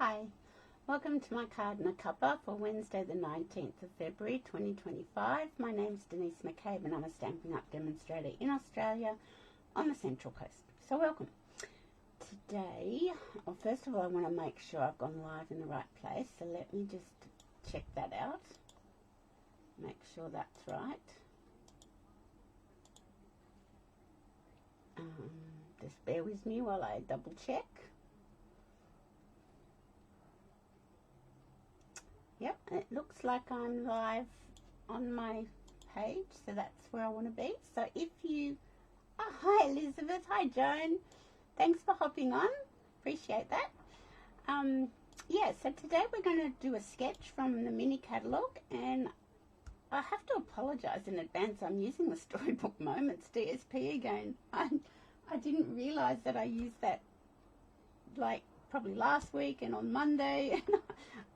Hi, welcome to my card and a cuppa for Wednesday the 19th of February 2025. My name's Denise McCabe and I'm a Stampin' Up! Demonstrator in Australia on the Central Coast. So welcome. Today, well, first of all I want to make sure I've gone live in the right place, so let me just check that out. Make sure that's right. Just bear with me while I double check. Yep, it looks like I'm live on my page, so that's where I want to be. So if you, hi Elizabeth, hi Joan, thanks for hopping on, appreciate that. Yeah, so today we're going to do a sketch from the Mini Catalogue, and I have to apologise in advance, I'm using the Storybook Moments DSP again. I didn't realise that I used that like probably last week and on Monday.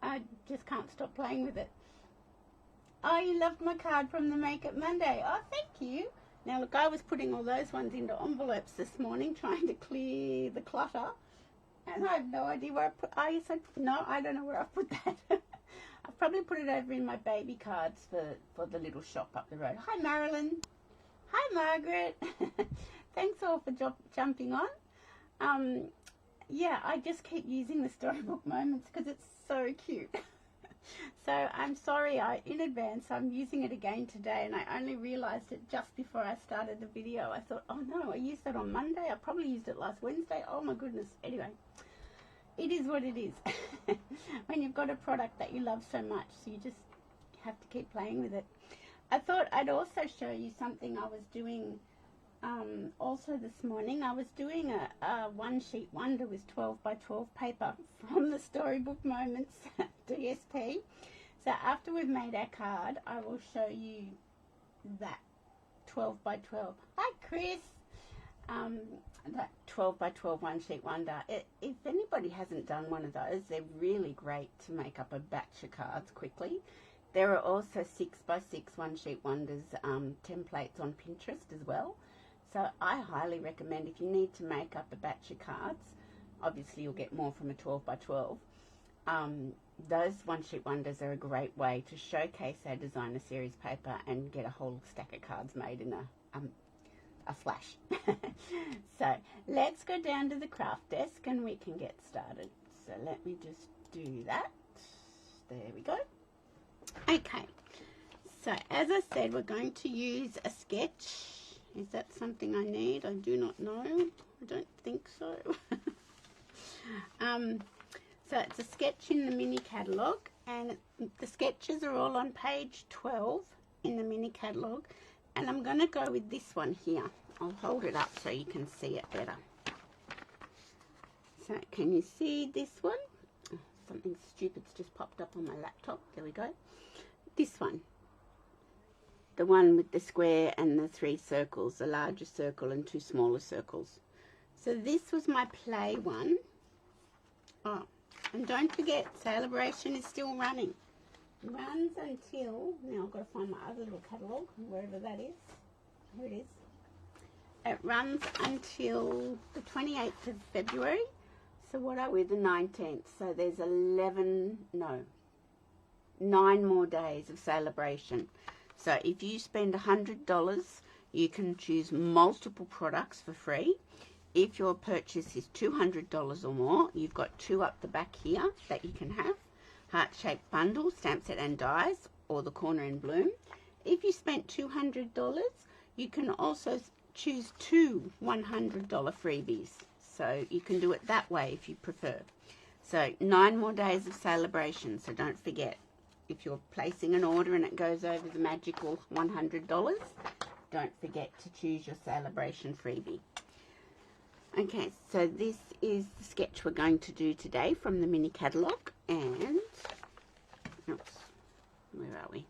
I just can't stop playing with it. Oh, you loved my card from the Make It Monday. Oh, thank you. Now look, I was putting all those ones into envelopes this morning trying to clear the clutter, and I have no idea where I put, no, I don't know where I put that. I've probably put it over in my baby cards for the little shop up the road. Hi Marilyn. Hi Margaret. Thanks all for jumping on. Yeah, I just keep using the Storybook Moments because it's so cute. So I'm sorry, in advance, I'm using it again today, and I only realized it just before I started the video. I thought, oh no, I used that on Monday. I probably used it last Wednesday. Oh my goodness. Anyway, it is what it is. When you've got a product that you love so much, so you just have to keep playing with it. I thought I'd also show you something I was doing also this morning. I was doing a one sheet wonder with 12 by 12 paper from the Storybook Moments DSP. So after we've made our card, I will show you that 12 by 12. Hi Chris. That 12 by 12 one sheet wonder. If anybody hasn't done one of those, they're really great to make up a batch of cards quickly. There are also 6 by 6 one sheet wonders templates on Pinterest as well. So I highly recommend, if you need to make up a batch of cards, obviously you'll get more from a 12 by 12. Those one sheet wonders are a great way to showcase our designer series paper and get a whole stack of cards made in a flash. So let's go down to the craft desk and we can get started. So let me just do that. There we go. Okay, so as I said, we're going to use a sketch. Is that something I need? I do not know. I don't think so. So it's a sketch in the Mini Catalogue, and the sketches are all on page 12 in the Mini Catalogue, and I'm going to go with this one here. I'll hold it up so you can see it better. So can you see this one? Oh, something stupid's just popped up on my laptop. There we go. This one. The one with the square and the 3 circles, the larger circle and 2 smaller circles. So this was my play one. Oh, and don't forget, Sale-a-bration is still running. It runs until, now I've got to find my other little catalogue, wherever that is. Here it is. It runs until the 28th of February. So what are we, the 19th? So there's 9 more days of Sale-a-bration. So if you spend $100, you can choose multiple products for free. If your purchase is $200 or more, you've got 2 up the back here that you can have. Heart-shaped bundle, stamp set and dies, or the corner in bloom. If you spent $200, you can also choose 2 $100 freebies. So you can do it that way if you prefer. So 9 more days of Sale-a-bration, so don't forget. If you're placing an order and it goes over the magical $100, don't forget to choose your Sale-a-bration freebie. Okay, so this is the sketch we're going to do today from the Mini Catalogue, and oops, where are we?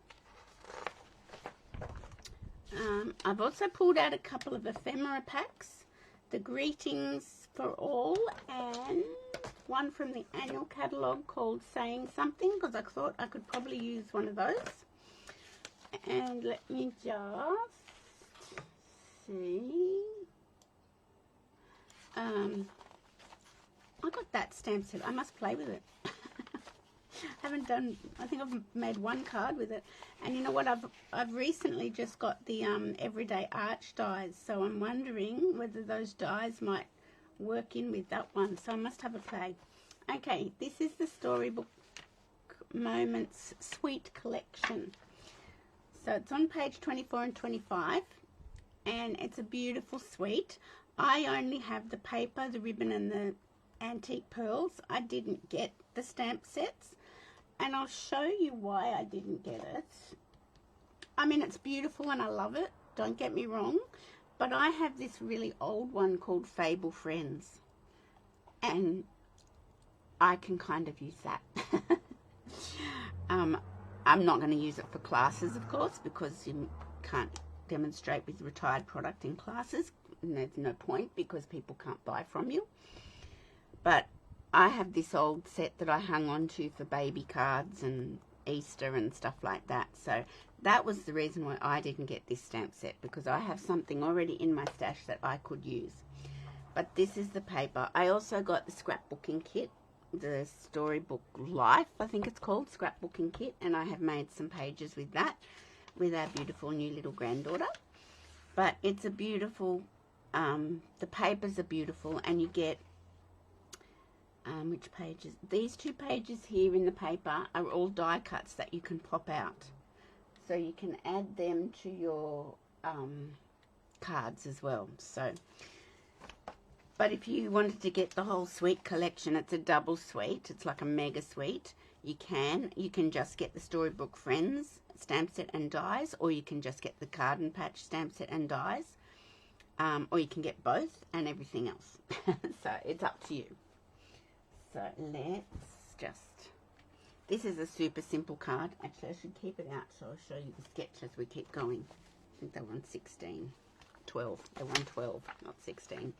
I've also pulled out a couple of ephemera packs, the greetings for all, and one from the annual catalogue called Saying Something, because I thought I could probably use one of those. And let me just see. I got that stamp set. I must play with it. haven't done, I think I've made one card with it. And you know what, I've recently just got the Everyday Arch dies, so I'm wondering whether those dies might work in with that one, so I must have a play. Okay, this is the Storybook Moments Sweet Collection. So it's on page 24 and 25, and it's a beautiful suite. I only have the paper, the ribbon, and the antique pearls. I didn't get the stamp sets, and I'll show you why I didn't get it. I mean, it's beautiful and I love it, don't get me wrong, but I have this really old one called Fable Friends, and I can kind of use that. I'm not going to use it for classes, of course, because you can't demonstrate with retired product in classes, and there's no point because people can't buy from you. But I have this old set that I hung on to for baby cards and Easter and stuff like that. So that was the reason why I didn't get this stamp set, because I have something already in my stash that I could use. But this is the paper. I also got the scrapbooking kit, the Storybook Life, I think it's called, scrapbooking kit, and I have made some pages with that, with our beautiful new little granddaughter. But it's a beautiful, the papers are beautiful, and you get, which pages? These two pages here in the paper are all die cuts that you can pop out. So you can add them to your cards as well. So, but if you wanted to get the whole suite collection, it's a double suite. It's like a mega suite. You can just get the Storybook Friends stamp set and dies, or you can just get the Card and Patch stamp set and dies, or you can get both and everything else. So it's up to you. So let's just, this is a super simple card. Actually, I should keep it out so I'll show you the sketch as we keep going. I think they're on 16, 12. They're on 12, not 16.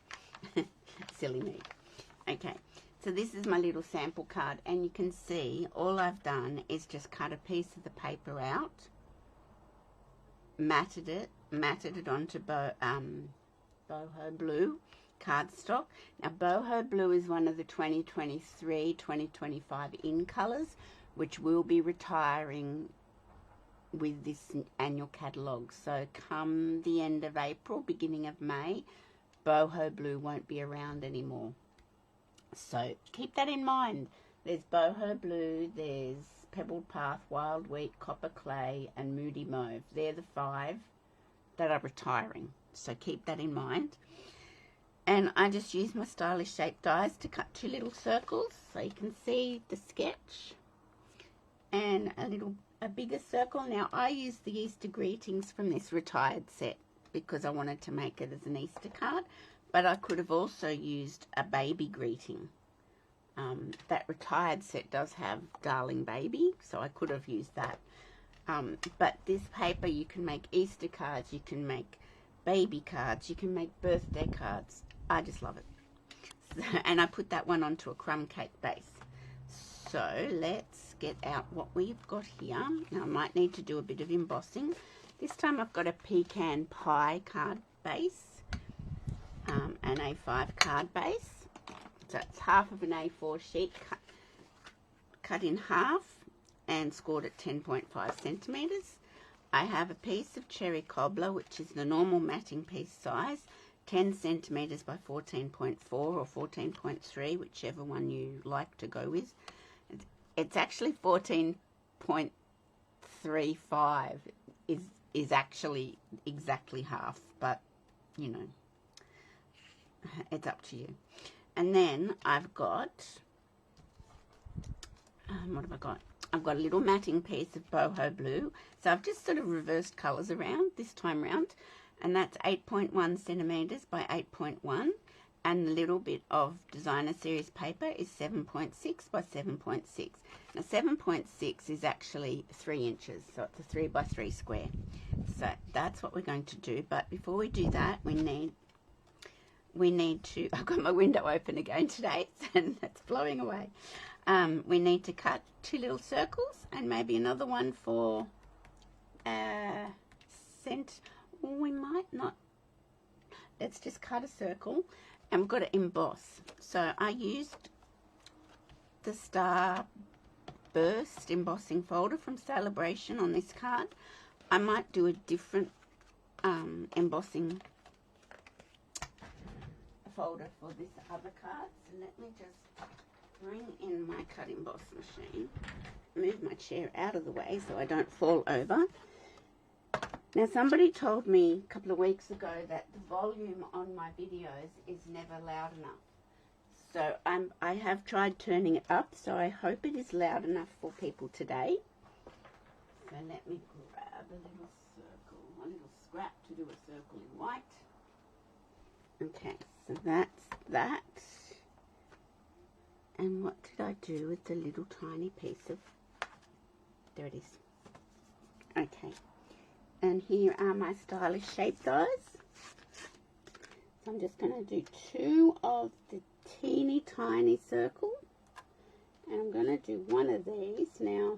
Silly me. Okay, so this is my little sample card, and you can see all I've done is just cut a piece of the paper out, matted it onto boho blue cardstock. Now boho blue is one of the 2023-2025 in colors, which will be retiring with this annual catalogue. So come the end of April, beginning of May, boho blue won't be around anymore. So keep that in mind. There's boho blue, there's pebbled path, wild wheat, copper clay, and moody mauve. They're the 5 that are retiring. So keep that in mind. And I just use my stylish shape dies to cut 2 little circles so you can see the sketch, and a bigger circle. Now I used the Easter greetings from this retired set because I wanted to make it as an Easter card, but I could have also used a baby greeting. That retired set does have Darling Baby, so I could have used that. But this paper, you can make Easter cards, you can make baby cards, you can make birthday cards. I just love it. So, and I put that one onto a crumb cake base. So let's get out what we've got here. Now I might need to do a bit of embossing. This time I've got a pecan pie card base, an A5 card base. So it's half of an A4 sheet cut in half and scored at 10.5 centimeters. I have a piece of cherry cobbler, which is the normal matting piece size, 10 centimeters by 14.4 or 14.3, whichever one you like to go with. It's actually 14.35 is actually exactly half, but you know, it's up to you. And then I've got, what have I got? I've got a little matting piece of boho blue. So I've just sort of reversed colours around this time round. And that's 8.1 centimetres by 8.1. And the little bit of designer series paper is 7.6 by 7.6. Now 7.6 is actually 3 inches. So it's a 3 by 3 square. So that's what we're going to do. But before we do that, we need to, I've got my window open again today and it's blowing away. We need to cut 2 little circles and maybe another one for scent. We might not. Let's just cut a circle and we've got to emboss. So I used the Starburst Starburst embossing folder from Sale-a-bration on this card. I might do a different embossing folder for this other card. So let me just bring in my cut emboss machine, move my chair out of the way so I don't fall over. Now, somebody told me a couple of weeks ago that the volume on my videos is never loud enough. So I have tried turning it up, so I hope it is loud enough for people today. So let me grab a little circle, a little scrap to do a circle in white. Okay, so that's that. And what did I do with the little tiny piece of, there it is. Okay, and here are my stylish shape dies. So I'm just going to do 2 of the teeny tiny circles, and I'm going to do one of these now.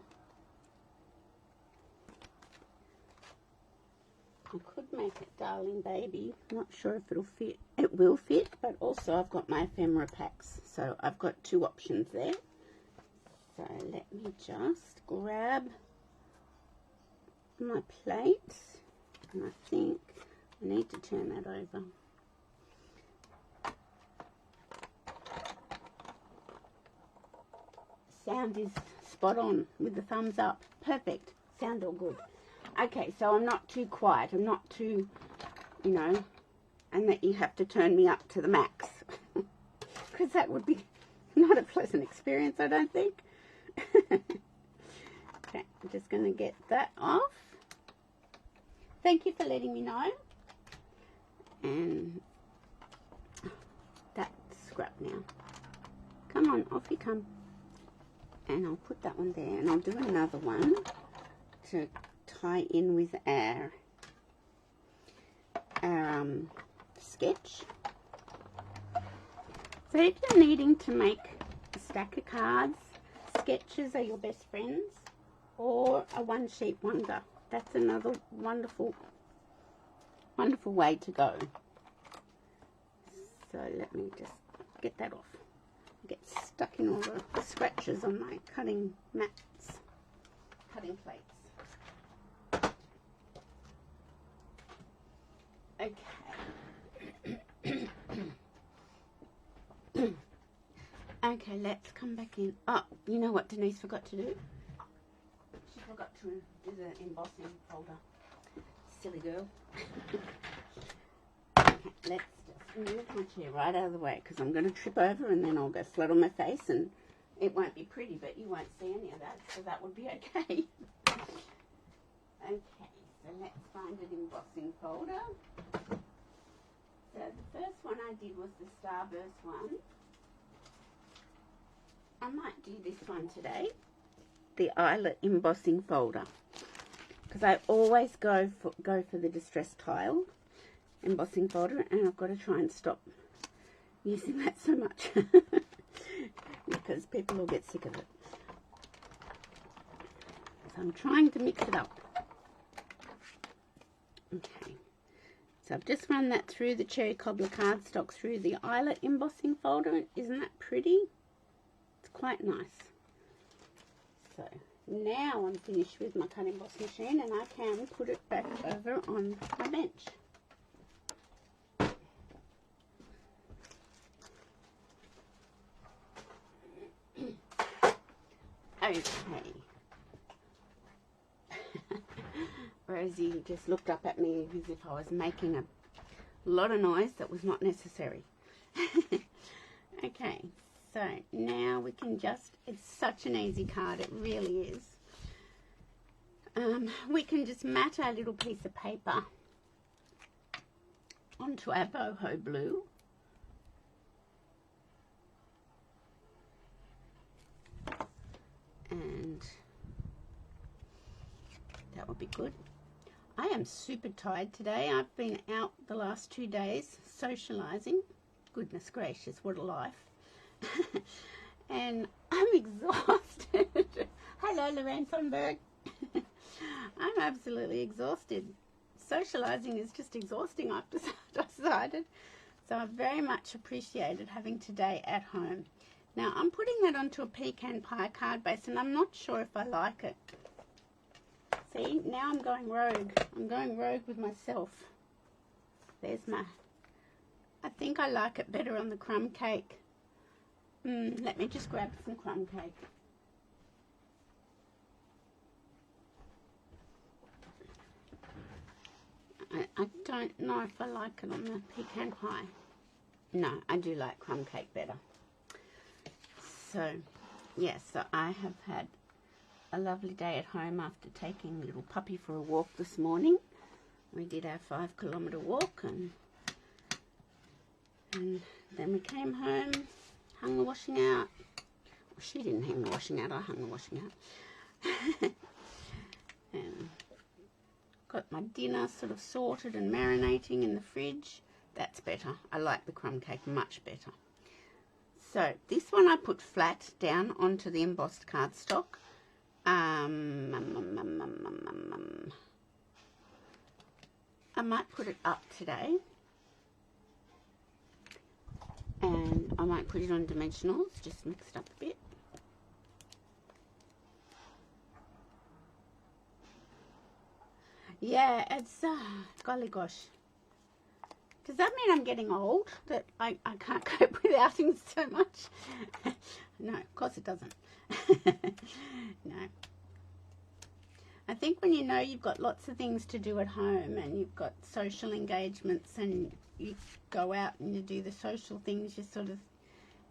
I could make it Darling Baby. I'm not sure if it'll fit. It will fit, but also I've got my ephemera packs, so I've got 2 options there. So let me just grab my plate, and I think I need to turn that over. Sound is spot on with the thumbs up. Perfect. Sound all good. Okay, so I'm not too quiet. I'm not too, you know, and that you have to turn me up to the max. Because that would be not a pleasant experience, I don't think. Okay, I'm just going to get that off. Thank you for letting me know. And that's scrap now. Come on, off you come. And I'll put that one there, and I'll do another one to tie in with our sketch. So if you're needing to make a stack of cards, sketches are your best friends, or a one sheet wonder. That's another wonderful, wonderful way to go. So let me just get that off. Get stuck in all the scratches on my cutting mats, cutting plates. Okay. Okay, let's come back in. Oh, you know what Denise forgot to do? She forgot to do the embossing folder. Silly girl. Okay, let's move my chair right out of the way because I'm going to trip over and then I'll go flat on my face and it won't be pretty, but you won't see any of that, so that would be okay. Okay, so let's find an embossing folder. So the first one I did was the Starburst one. I might do this one today, the eyelet embossing folder, because I always go for the distressed tile embossing folder, and I've got to try and stop using that so much because people will get sick of it. So I'm trying to mix it up. Okay, so I've just run that through the cherry cobbler cardstock through the eyelet embossing folder. Isn't that pretty? It's quite nice. So now I'm finished with my cut emboss machine and I can put it back over on my bench. Okay. Rosie just looked up at me as if I was making a lot of noise that was not necessary. Okay, so now we can just, it's such an easy card, it really is. We can just mat our little piece of paper onto our boho blue. And that would be good. I am super tired today. I've been out the last 2 days socializing. Goodness gracious, what a life. And I'm exhausted. Hello, Lorraine Sonberg. I'm absolutely exhausted. Socializing is just exhausting, I've decided. So I've very much appreciated having today at home. Now I'm putting that onto a pecan pie card base, and I'm not sure if I like it. See, now I'm going rogue. I'm going rogue with myself. There's my... I think I like it better on the crumb cake. Let me just grab some crumb cake. I don't know if I like it on the pecan pie. No, I do like crumb cake better. So, yes, so I have had a lovely day at home after taking little puppy for a walk this morning. We did our 5-kilometre walk, and then we came home, hung the washing out. Well, she didn't hang the washing out, I hung the washing out. And got my dinner sort of sorted and marinating in the fridge. That's better. I like the crumb cake much better. So this one I put flat down onto the embossed cardstock. I might put it up today, and I might put it on dimensionals, just mixed up a bit. Yeah, it's golly gosh. Does that mean I'm getting old, that I can't cope with outings so much? No, of course it doesn't. No. I think when you know you've got lots of things to do at home, and you've got social engagements, and you go out and you do the social things, you're sort of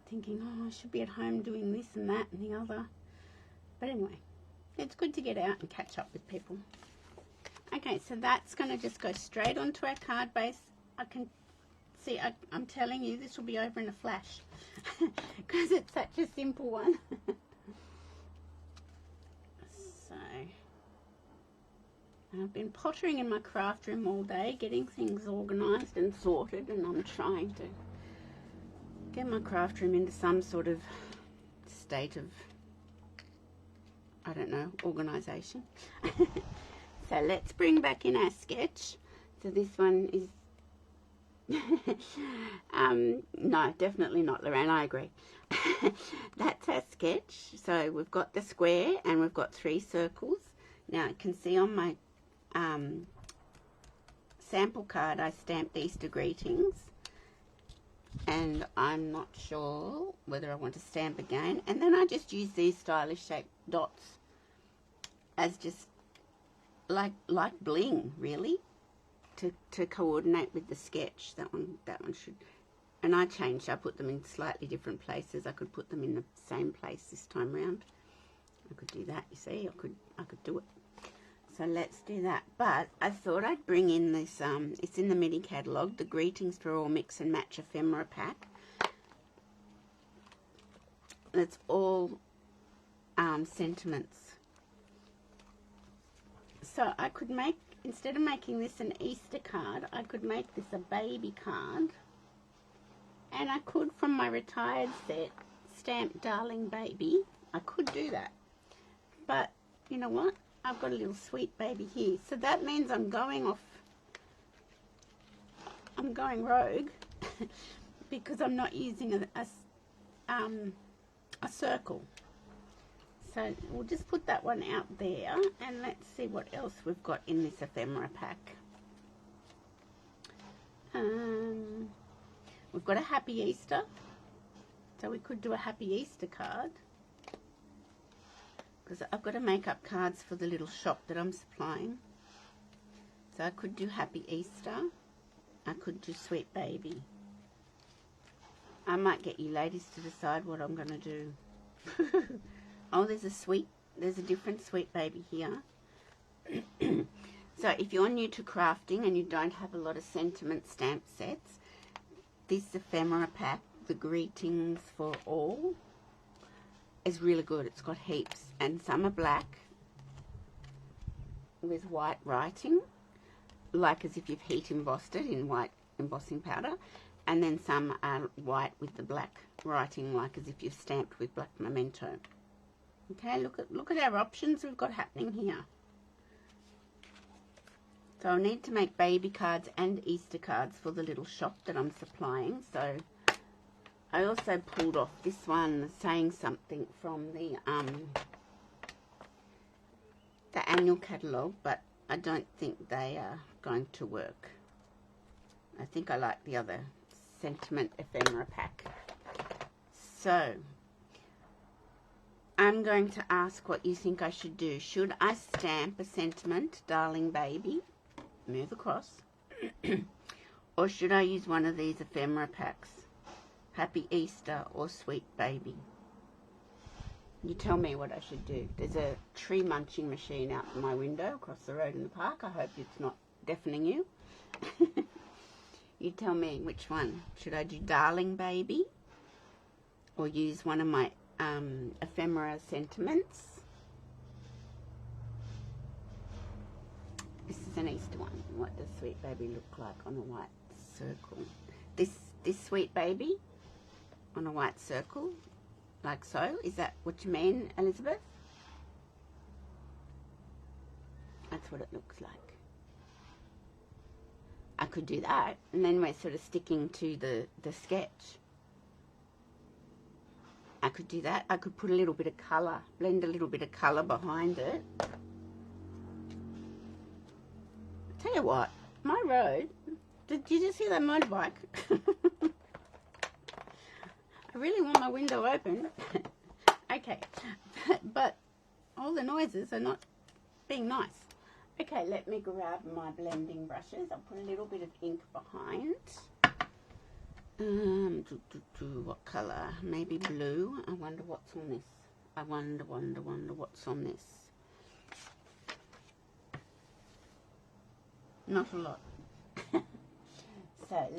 thinking, oh, I should be at home doing this and that and the other. But anyway, it's good to get out and catch up with people. Okay, so that's going to just go straight onto our card base. I can see, I'm telling you, this will be over in a flash because it's such a simple one. So, I've been pottering in my craft room all day, getting things organised and sorted, and I'm trying to get my craft room into some sort of state of, I don't know, organisation. So let's bring back in our sketch. So this one is no, definitely not, Lorraine, I agree. That's our sketch. So we've got the square and we've got 3 circles. Now you can see on my sample card I stamped Easter greetings, and I'm not sure whether I want to stamp again. And then I just use these stylish shaped dots as just like bling, really, to coordinate with the sketch. That one should, and I put them in slightly different places. I could put them in the same place this time round. I could do that, you see. I could do it. So let's do that. But I thought I'd bring in this, it's in the Mini Catalogue, the Greetings for All Mix and Match ephemera pack. It's all sentiments. So I could make, instead of making this an Easter card, I could make this a baby card. And I could, from my retired set, stamp Darling Baby. I could do that. But, you know what? I've got a little sweet baby here. So that means I'm going rogue because I'm not using a circle. So we'll just put that one out there, and let's see what else we've got in this ephemera pack. We've got a Happy Easter, so we could do a Happy Easter card, because I've got to make up cards for the little shop that I'm supplying. So I could do Happy Easter, I could do Sweet Baby. I might get you ladies to decide what I'm going to do. Oh, there's a different Sweet Baby here. So if you're new to crafting and you don't have a lot of sentiment stamp sets, this ephemera pack, the Greetings for All, is really good. It's got heaps, and some are black with white writing, like as if you've heat embossed it in white embossing powder, and then some are white with the black writing, like as if you've stamped with black memento. Okay, look at our options we've got happening here. So I need to make baby cards and Easter cards for the little shop that I'm supplying. So I also pulled off this one saying something from the annual catalogue, but I don't think they are going to work. I think I like the other sentiment ephemera pack. So I'm going to ask what you think I should do. Should I stamp a sentiment, darling baby, move across, or should I use one of these ephemera packs, happy Easter or sweet baby? You tell me what I should do. There's a tree munching machine out my window across the road in the park. I hope it's not deafening you. You tell me which one. Should I do darling baby or use one of my ephemera sentiments? This is an Easter one. What does sweet baby look like on a white circle? This sweet baby on a white circle, like so. Is that what you mean, Elizabeth? That's what it looks like. I could do that, and then we're sort of sticking to the sketch. I could do that. I could put a little bit of colour, blend a little bit of colour behind it. Tell you what, my road, did you just hear that motorbike? I really want my window open. Okay, but all the noises are not being nice. Okay, let me grab my blending brushes. I'll put a little bit of ink behind. What colour? Maybe blue. I wonder what's on this. I wonder what's on this. Not a lot. So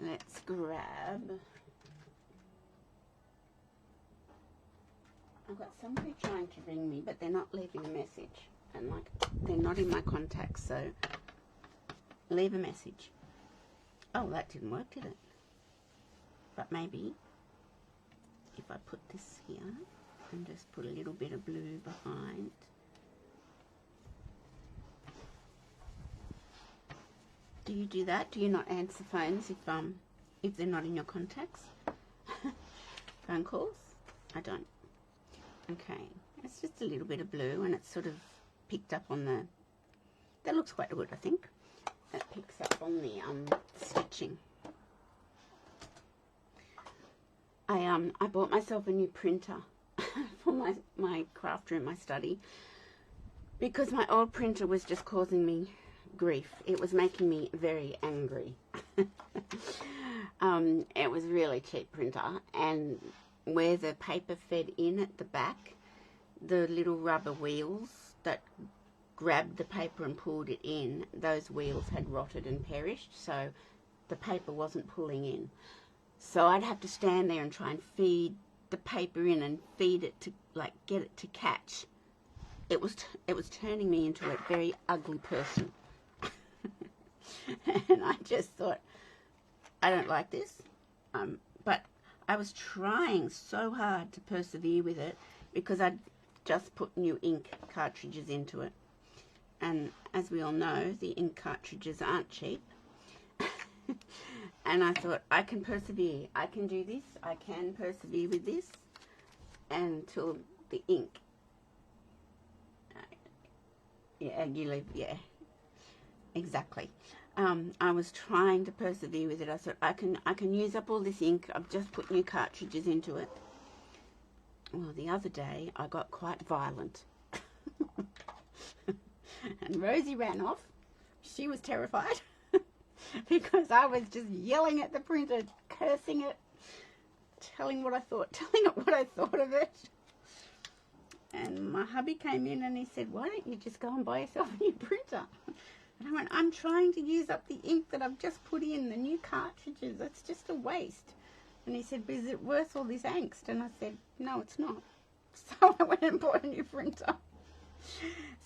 let's grab. I've got somebody trying to ring me, but they're not leaving a message, and like they're not in my contacts, so leave a message. Oh, that didn't work, did it? But maybe if I put this here and just put a little bit of blue behind. Do you do that? Do you not answer phones if they're not in your contacts? Phone calls? I don't. Okay, it's just a little bit of blue, and it's sort of picked up on the. That looks quite good, I think. That picks up on the stitching. I bought myself a new printer for my craft room, my study, because my old printer was just causing me grief. It was making me very angry. It was a really cheap printer, and where the paper fed in at the back, the little rubber wheels that grabbed the paper and pulled it in, those wheels had rotted and perished, so the paper wasn't pulling in. So I'd have to stand there and try and feed the paper in and feed it to, like, get it to catch. It was turning me into a very ugly person. And I just thought, I don't like this. But I was trying so hard to persevere with it because I'd just put new ink cartridges into it. And as we all know, the ink cartridges aren't cheap. And I thought, I can persevere. I can do this. I can persevere with this until the ink. Yeah, you leave. Yeah, exactly. I was trying to persevere with it. I thought, I can use up all this ink. I've just put new cartridges into it. Well, the other day I got quite violent. And Rosie ran off. She was terrified because I was just yelling at the printer, cursing it, telling it what I thought of it. And my hubby came in and he said, why don't you just go and buy yourself a new printer? And I went, I'm trying to use up the ink that I've just put in, the new cartridges. That's just a waste. And he said, but is it worth all this angst? And I said, no, it's not. So I went and bought a new printer.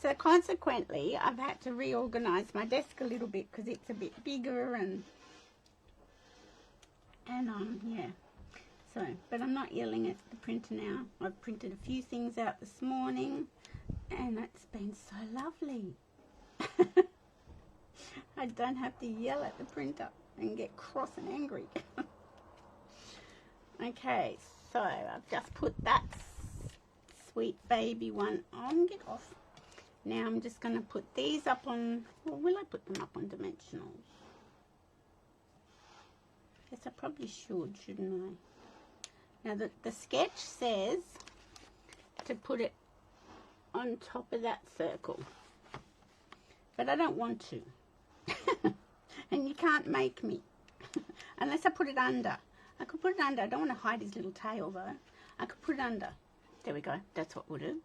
So consequently, I've had to reorganize my desk a little bit because it's a bit bigger and yeah. So, but I'm not yelling at the printer now. I've printed a few things out this morning and it's been so lovely. I don't have to yell at the printer and get cross and angry. Okay, so I've just put that sweet baby one on. Get off. Now I'm just going to put these up on, or will I put them up on dimensionals? Yes, I probably should, shouldn't I? Now the sketch says to put it on top of that circle, but I don't want to. And you can't make me. Unless I put it under. I could put it under. I don't want to hide his little tail though. I could put it under. There we go. That's what we'll do.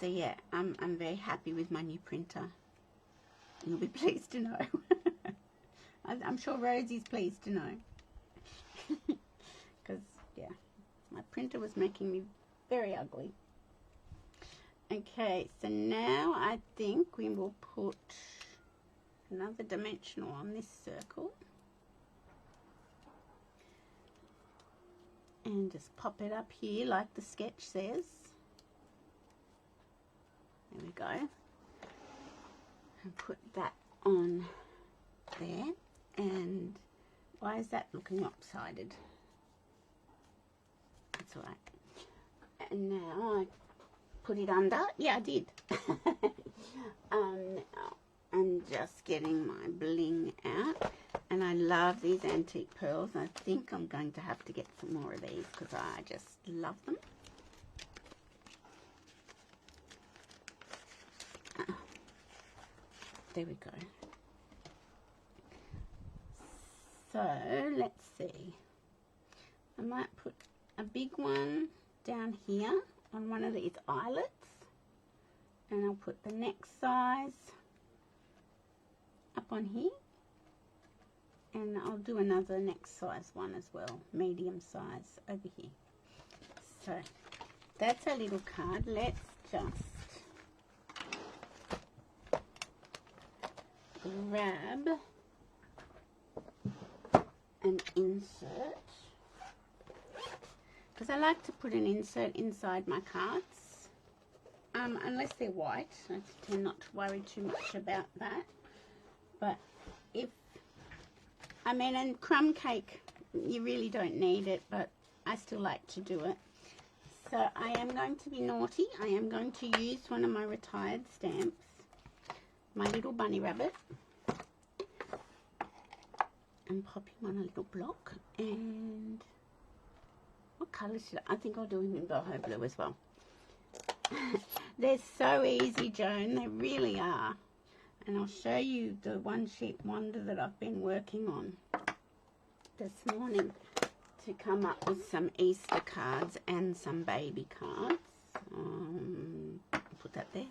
So yeah, I'm very happy with my new printer. You'll be pleased to know. I'm sure Rosie's pleased to know. Because yeah, my printer was making me very ugly. Okay, so now I think we will put another dimensional on this circle. And just pop it up here like the sketch says. There we go. And put that on there. And why is that looking lopsided? That's all right. And now I put it under. Yeah, I did. I'm just getting my bling out. And I love these antique pearls. I think I'm going to have to get some more of these because I just love them. There we go. So let's see. I might put a big one down here on one of these eyelets. And I'll put the next size up on here. And I'll do another next size one as well, medium size over here. So that's a little card. Let's just grab an insert, because I like to put an insert inside my cards, unless they're white. I tend not to worry too much about that. But if, I mean, and crumb cake, you really don't need it, but I still like to do it. So I am going to be naughty. I am going to use one of my retired stamps, my little bunny rabbit, and pop him on a little block. And what colour should I think I'll do him in boho blue as well. They're so easy, Joan, they really are. And I'll show you the one sheet wonder that I've been working on this morning to come up with some Easter cards and some baby cards. Put that there.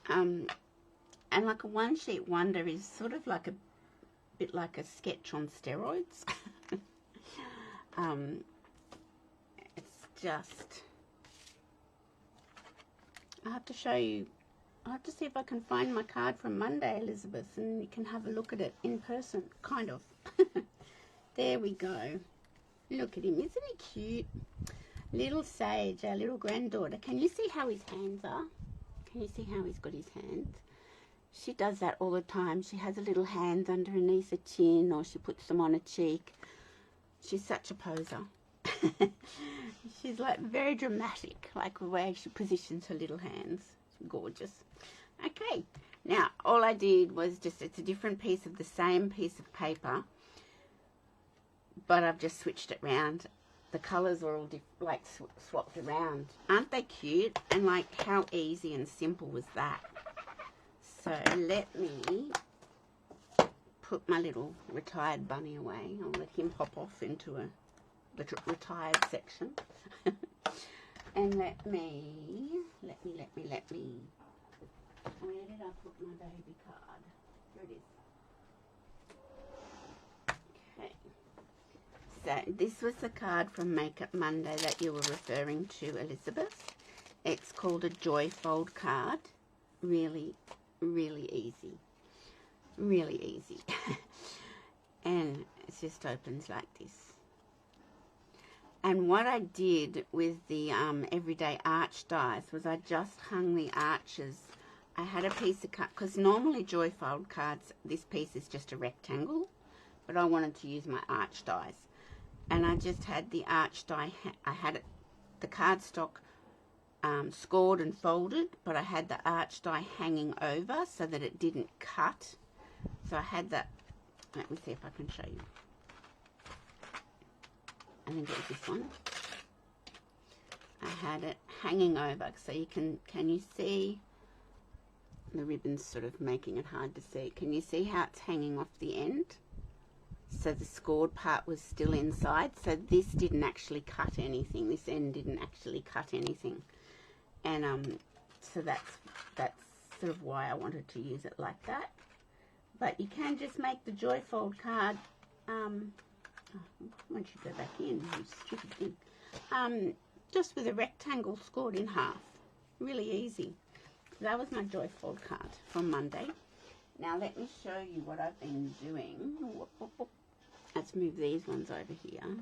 And like a one sheet wonder is sort of like a bit like a sketch on steroids. It's just, I have to show you. I have to see if I can find my card from Monday, Elizabeth, and you can have a look at it in person, kind of. There we go. Look at him. Isn't he cute? Little Sage, our little granddaughter. Can you see how his hands are? Can you see how he's got his hands? She does that all the time. She has a little hands underneath her chin, or she puts them on her cheek. She's such a poser. She's like very dramatic, like the way she positions her little hands. Gorgeous. Okay, now all I did was just, it's a different piece of the same piece of paper, but I've just switched it round. The colours are all like swapped around. Aren't they cute? And like, how easy and simple was that? So let me put my little retired bunny away. I'll let him hop off into a retired section. And let me, where did I put my baby card? Here it is. Okay. So this was the card from Makeup Monday that you were referring to, Elizabeth. It's called a Joy Fold card. Really, really easy. Really easy. And it just opens like this. And what I did with the Everyday Arch dies was I just hung the arches I had a piece of card, because normally Joy Fold cards, this piece is just a rectangle, but I wanted to use my arch dies. And I just had the arch die, I had it, the cardstock scored and folded, but I had the arch die hanging over so that it didn't cut. So I had that, let me see if I can show you. I think it was this one. I had it hanging over, so you can you see the ribbon's sort of making it hard to see. Can you see how it's hanging off the end? So the scored part was still inside, so this didn't actually cut anything. This end didn't actually cut anything. And so that's sort of why I wanted to use it like that. But you can just make the Joy Fold card, once you go back in, you stupid thing, just with a rectangle scored in half. Really easy. That was my Joy Fold card from Monday. Now let me show you what I've been doing. Let's move these ones over here.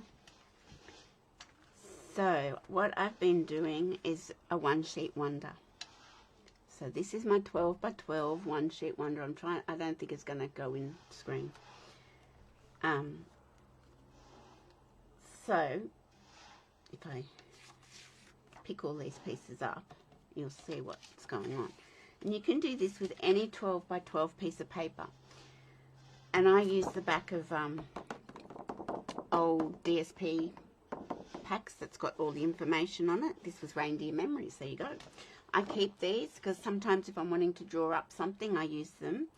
So what I've been doing is a one sheet wonder. So this is my 12 by 12 one sheet wonder. I don't think it's going to go in screen. So if I pick all these pieces up, you'll see what's going on. And you can do this with any 12 by 12 piece of paper. And I use the back of old DSP packs that's got all the information on it. This was Reindeer Memories. There you go. I keep these because sometimes if I'm wanting to draw up something, I use them.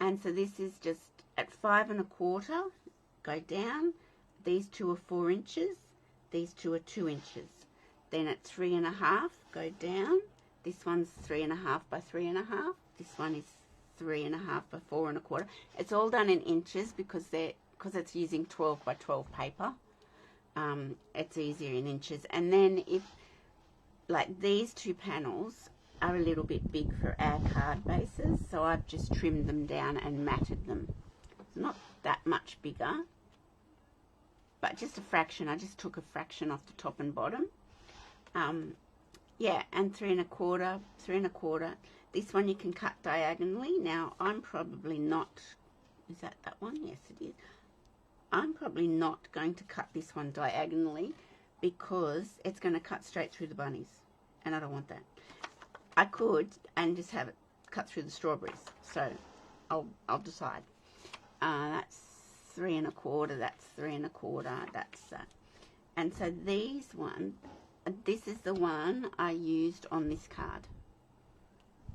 And so this is just at 5 1/4, go down. These two are 4 inches. These two are 2 inches. Then at 3 1/2, go down. This one's 3 1/2 by 3 1/2. This one is 3 1/2 by 4 1/4. It's all done in inches because it's using 12 by 12 paper. It's easier in inches. And then if, like these two panels are a little bit big for our card bases, so I've just trimmed them down and matted them. It's not that much bigger, but just a fraction. I just took a fraction off the top and bottom. Yeah, and 3 1/4, 3 1/4. This one you can cut diagonally. Now, I'm probably not, is that one? Yes, it is. I'm probably not going to cut this one diagonally because it's going to cut straight through the bunnies, and I don't want that. I could and just have it cut through the strawberries, so I'll decide. That's 3 1/4, that's 3 1/4, that's that. And so these one, this is the one I used on this card.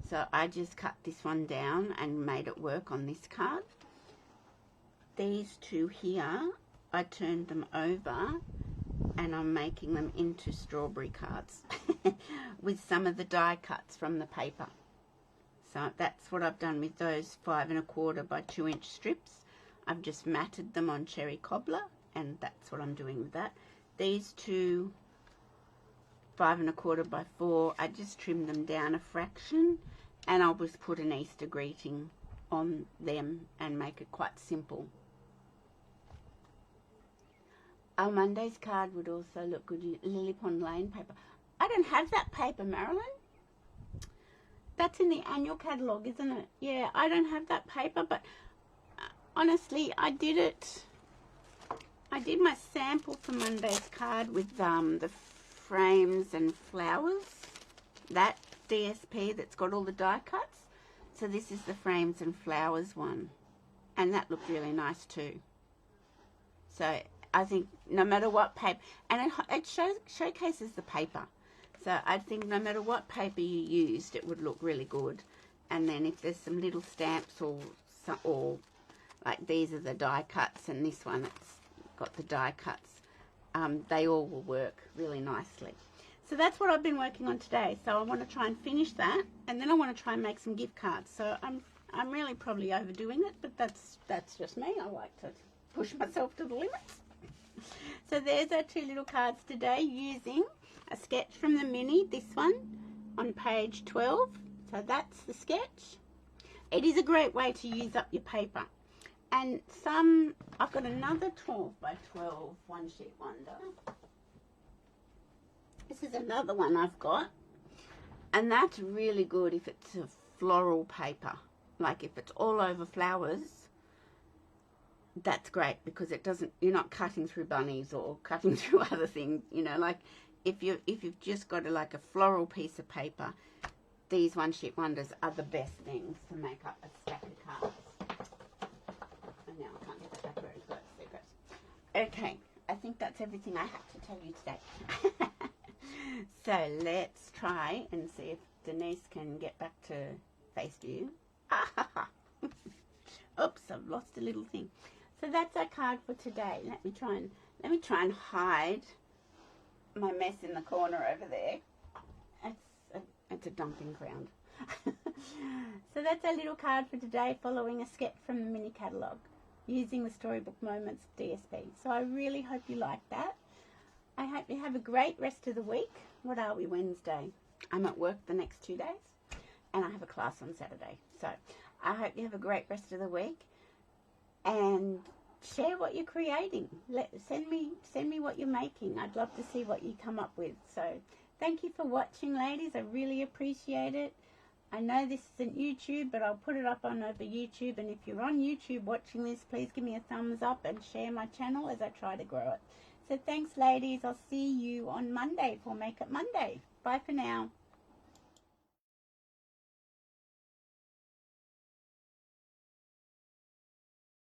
So I just cut this one down and made it work on this card. These two here, I turned them over and I'm making them into strawberry cards with some of the die cuts from the paper. So that's what I've done with those 5 1/4 by 2 inch strips. I've just matted them on cherry cobbler, and that's what I'm doing with that. These two 5 1/4 by 4, I just trimmed them down a fraction, and I'll just put an Easter greeting on them and make it quite simple. Our Monday's card would also look good. Lily Pond Lane paper. I don't have that paper, Marilyn. That's in the annual catalogue, isn't it? Yeah, I don't have that paper, but honestly, I did it. I did my sample for Monday's card with the frames and flowers. That DSP that's got all the die cuts. So this is the frames and flowers one. And that looked really nice too. So I think no matter what paper, and it showcases the paper. So I think no matter what paper you used, it would look really good. And then if there's some little stamps or like these are the die cuts, and this one it's got the die cuts, they all will work really nicely. So that's what I've been working on today. So I want to try and finish that, and then I want to try and make some gift cards. So I'm really probably overdoing it, but that's just me. I like to push myself to the limits. So there's our two little cards today using a sketch from the Mini, this one, on page 12. So that's the sketch. It is a great way to use up your paper. And I've got another 12 by 12 one sheet wonder. This is another one I've got. And that's really good if it's a floral paper. Like if it's all over flowers, that's great, because it doesn't, you're not cutting through bunnies or cutting through other things, you know. Like if you've just got like a floral piece of paper, these one sheet wonders are the best things to make up a stack of cards. And now I can't get that back where it goes. There it goes. Okay, I think that's everything I have to tell you today. So let's try and see if Denise can get back to face view. Oops, I've lost a little thing. So that's our card for today. Let me try and hide my mess in the corner over there. It's a dumping ground. So that's our little card for today, following a sketch from the Mini Catalogue using the Storybook Moments DSP. So I really hope you like that. I hope you have a great rest of the week. What are we, Wednesday? I'm at work the next 2 days and I have a class on Saturday. So I hope you have a great rest of the week and share what you're creating. Send me what you're making. I'd love to see what you come up with. So thank you for watching, ladies. I really appreciate it. I know this isn't YouTube, but I'll put it up on over YouTube. And if you're on YouTube watching this, please give me a thumbs up and share my channel as I try to grow it. So thanks, ladies. I'll see you on Monday for Make It Monday. Bye for now.